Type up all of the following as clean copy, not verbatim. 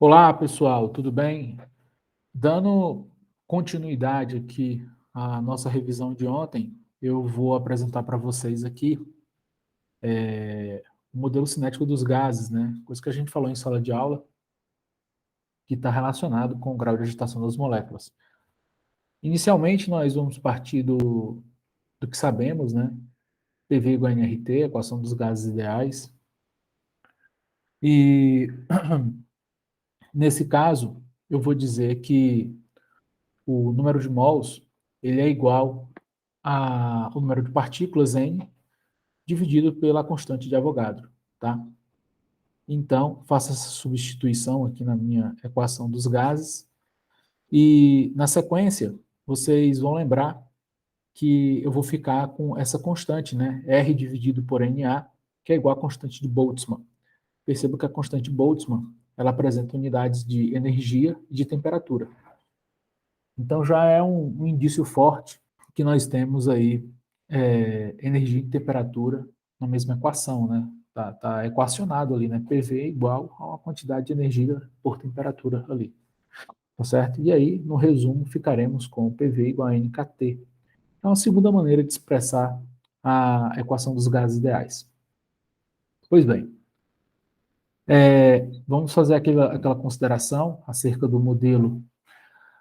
Olá, pessoal, tudo bem? Dando continuidade aqui à nossa revisão de ontem, eu vou apresentar para vocês aqui o modelo cinético dos gases, né? Coisa que a gente falou em sala de aula, que está relacionado com o grau de agitação das moléculas. Inicialmente, nós vamos partir do que sabemos, né? PV igual a nRT, equação dos gases ideais. E, nesse caso, eu vou dizer que o número de mols ele é igual o número de partículas n dividido pela constante de Avogadro, tá? Então, faço essa substituição aqui na minha equação dos gases e, na sequência, vocês vão lembrar que eu vou ficar com essa constante, né? R dividido por Na, que é igual à constante de Boltzmann. Perceba que a constante de Boltzmann, ela apresenta unidades de energia e de temperatura. Então, já é um indício forte que nós temos aí energia e temperatura na mesma equação, né? Tá equacionado ali, né? PV igual a uma quantidade de energia por temperatura ali, tá certo? E aí, no resumo, ficaremos com PV igual a NKT. É uma segunda maneira de expressar a equação dos gases ideais. Pois bem, vamos fazer aquela consideração acerca do modelo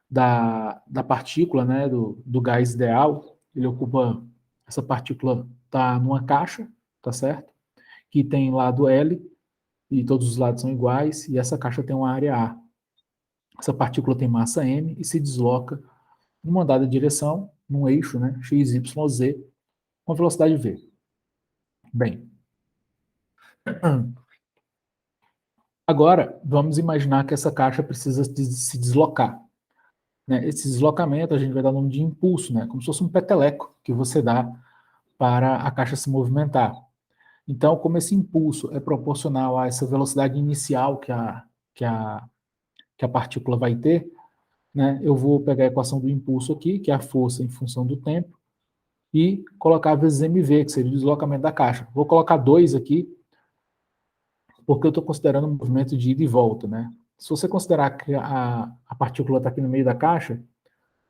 da partícula, né, do gás ideal. Ele ocupa, essa partícula está numa caixa, tá certo? Que tem lado L, e todos os lados são iguais, e essa caixa tem uma área A. Essa partícula tem massa m e se desloca numa dada direção, num eixo, né, x, y, z, com velocidade v. Bem, agora vamos imaginar que essa caixa precisa se deslocar. Né? Esse deslocamento a gente vai dar o nome de impulso, né? Como se fosse um peteleco que você dá para a caixa se movimentar. Então, como esse impulso é proporcional a essa velocidade inicial que a, que a partícula vai ter, né, eu vou pegar a equação do impulso aqui, que é a força em função do tempo, e colocar vezes mv, que seria o deslocamento da caixa. Vou colocar 2 aqui, porque eu estou considerando um movimento de ida e volta. Né? Se você considerar que a partícula está aqui no meio da caixa,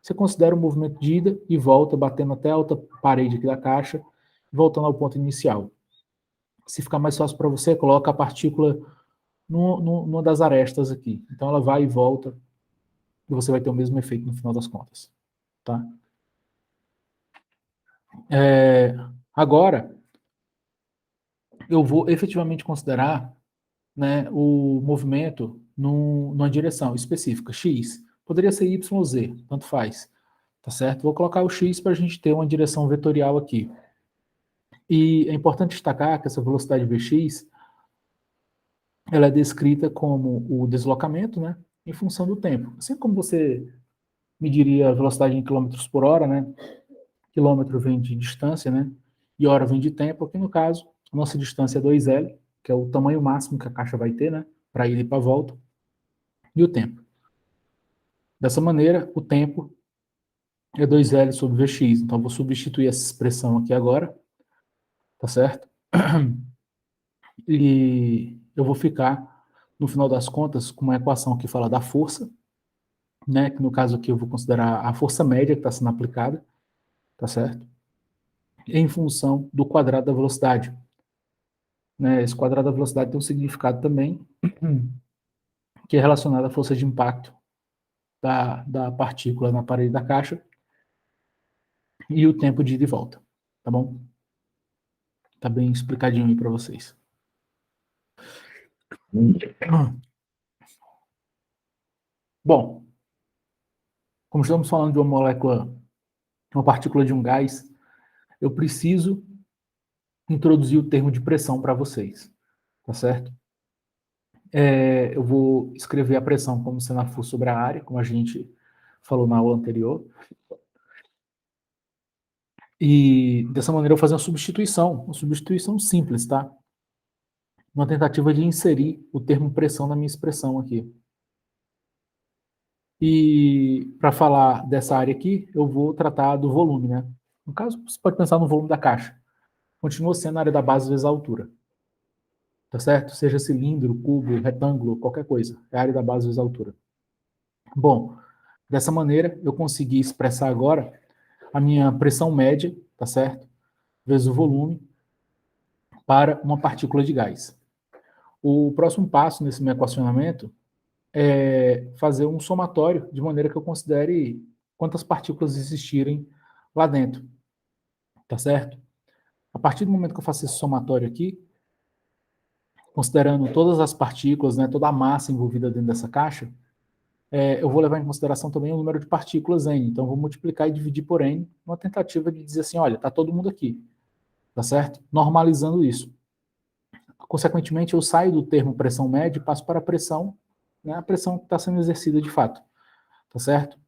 você considera o movimento de ida e volta, batendo até a outra parede aqui da caixa, voltando ao ponto inicial. Se ficar mais fácil para você, coloca a partícula numa das arestas aqui. Então ela vai e volta, e você vai ter o mesmo efeito no final das contas. Tá? Agora, eu vou efetivamente considerar, né, o movimento numa direção específica, x. Poderia ser y, z, tanto faz. Tá certo? Vou colocar o x para a gente ter uma direção vetorial aqui. E é importante destacar que essa velocidade Vx, ela é descrita como o deslocamento, né, em função do tempo. Assim como você mediria a velocidade em quilômetros por hora, né, quilômetro vem de distância, né, e hora vem de tempo. Aqui no caso, a nossa distância é 2L, que é o tamanho máximo que a caixa vai ter, né, para ir e para volta, e o tempo. Dessa maneira, o tempo é 2L sobre Vx. Então, vou substituir essa expressão aqui agora, tá certo? E eu vou ficar, no final das contas, com uma equação que fala da força, né, que no caso aqui eu vou considerar a força média que está sendo aplicada, tá certo? Em função do quadrado da velocidade. Né, esse quadrado da velocidade tem um significado também, que é relacionado à força de impacto da partícula na parede da caixa e o tempo de ida e volta, tá bom? Tá bem explicadinho aí para vocês. Bom, como estamos falando de uma molécula, uma partícula de um gás, eu preciso introduzir o termo de pressão para vocês, tá certo? Eu vou escrever a pressão como sendo a força sobre a área, como a gente falou na aula anterior. E dessa maneira eu vou fazer uma substituição simples, tá? Uma tentativa de inserir o termo pressão na minha expressão aqui. E para falar dessa área aqui, eu vou tratar do volume, né? No caso, você pode pensar no volume da caixa. Continua sendo a área da base vezes a altura. tá certo? Seja cilindro, cubo, retângulo, qualquer coisa. É a área da base vezes a altura. Bom, dessa maneira, eu consegui expressar agora a minha pressão média, tá certo? Vezes o volume para uma partícula de gás. O próximo passo nesse meu equacionamento é fazer um somatório, de maneira que eu considere quantas partículas existirem lá dentro, tá certo? A partir do momento que eu faço esse somatório aqui, considerando todas as partículas, né, toda a massa envolvida dentro dessa caixa, eu vou levar em consideração também o número de partículas n. Então, eu vou multiplicar e dividir por n, uma tentativa de dizer assim, olha, está todo mundo aqui, tá certo? Normalizando isso. Consequentemente, eu saio do termo pressão média e passo para a pressão, né, a pressão que está sendo exercida de fato, tá certo?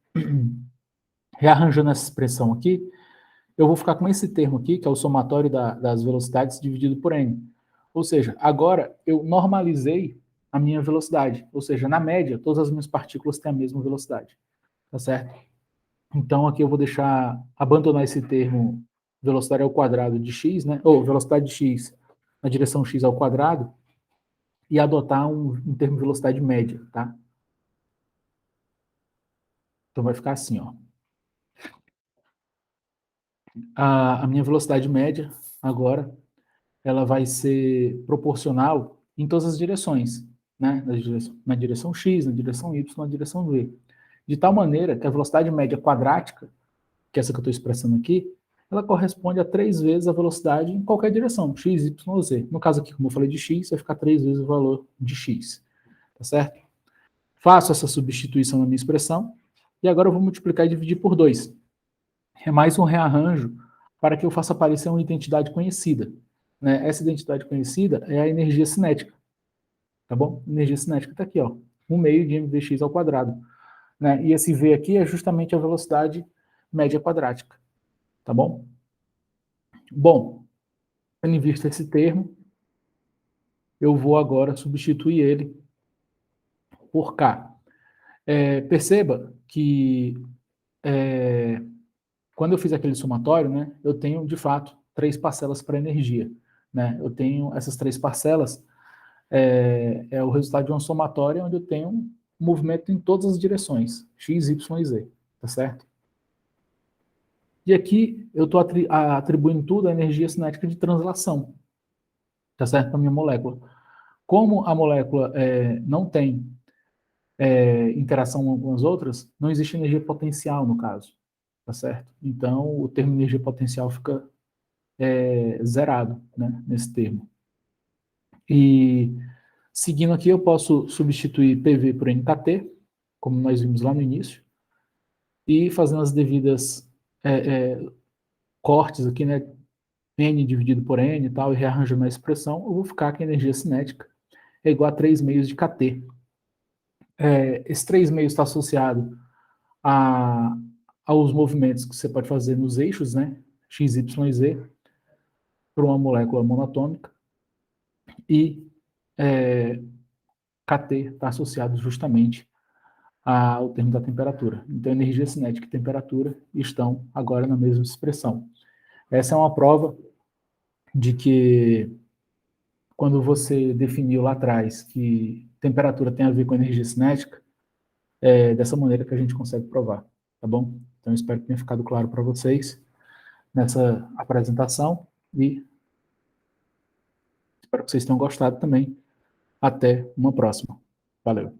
Rearranjando essa expressão aqui, eu vou ficar com esse termo aqui, que é o somatório das velocidades dividido por n. Ou seja, agora eu normalizei a minha velocidade, ou seja, na média, todas as minhas partículas têm a mesma velocidade, tá certo? Então aqui eu vou abandonar esse termo velocidade ao quadrado de x, né? Ou velocidade de x na direção x ao quadrado, e adotar um termo velocidade média, tá? Então vai ficar assim, ó. A minha velocidade média agora ela vai ser proporcional em todas as direções, né? Na direção x, na direção y, na direção v. De tal maneira que a velocidade média quadrática, que é essa que eu estou expressando aqui, ela corresponde a 3 vezes a velocidade em qualquer direção, x, y ou z. No caso aqui, como eu falei de x, vai ficar 3 vezes o valor de x, tá certo? Faço essa substituição na minha expressão, e agora eu vou multiplicar e dividir por 2. É mais um rearranjo para que eu faça aparecer uma identidade conhecida. Né? Essa identidade conhecida é a energia cinética, tá bom? Energia cinética está aqui, ó, 1 meio de mvx ao quadrado. Né? E esse v aqui é justamente a velocidade média quadrática, tá bom? Bom, tendo em vista esse termo, eu vou agora substituir ele por K. Perceba que quando eu fiz aquele somatório, né, eu tenho, de fato, 3 parcelas para energia. Né? Eu tenho essas 3 parcelas, é o resultado de uma somatória onde eu tenho um movimento em todas as direções, x, y e z, tá certo? E aqui eu estou atribuindo tudo à energia cinética de translação, tá certo? Para a minha molécula. Como a molécula não tem interação com as outras, não existe energia potencial no caso, tá certo? Então, o termo energia potencial fica zerado, né, nesse termo. E, seguindo aqui, eu posso substituir PV por NKT, como nós vimos lá no início, e fazendo as devidas cortes aqui, né, N dividido por N e tal, e rearranjando a expressão, eu vou ficar que a energia cinética é igual a 3 meios de KT. Esse 3 meios está associado aos movimentos que você pode fazer nos eixos, né, X, Y e Z, para uma molécula monatômica, e KT está associado justamente ao termo da temperatura. Então, energia cinética e temperatura estão agora na mesma expressão. Essa é uma prova de que, quando você definiu lá atrás que temperatura tem a ver com energia cinética, é dessa maneira que a gente consegue provar, tá bom? Então, espero que tenha ficado claro para vocês nessa apresentação e espero que vocês tenham gostado também. Até uma próxima. Valeu.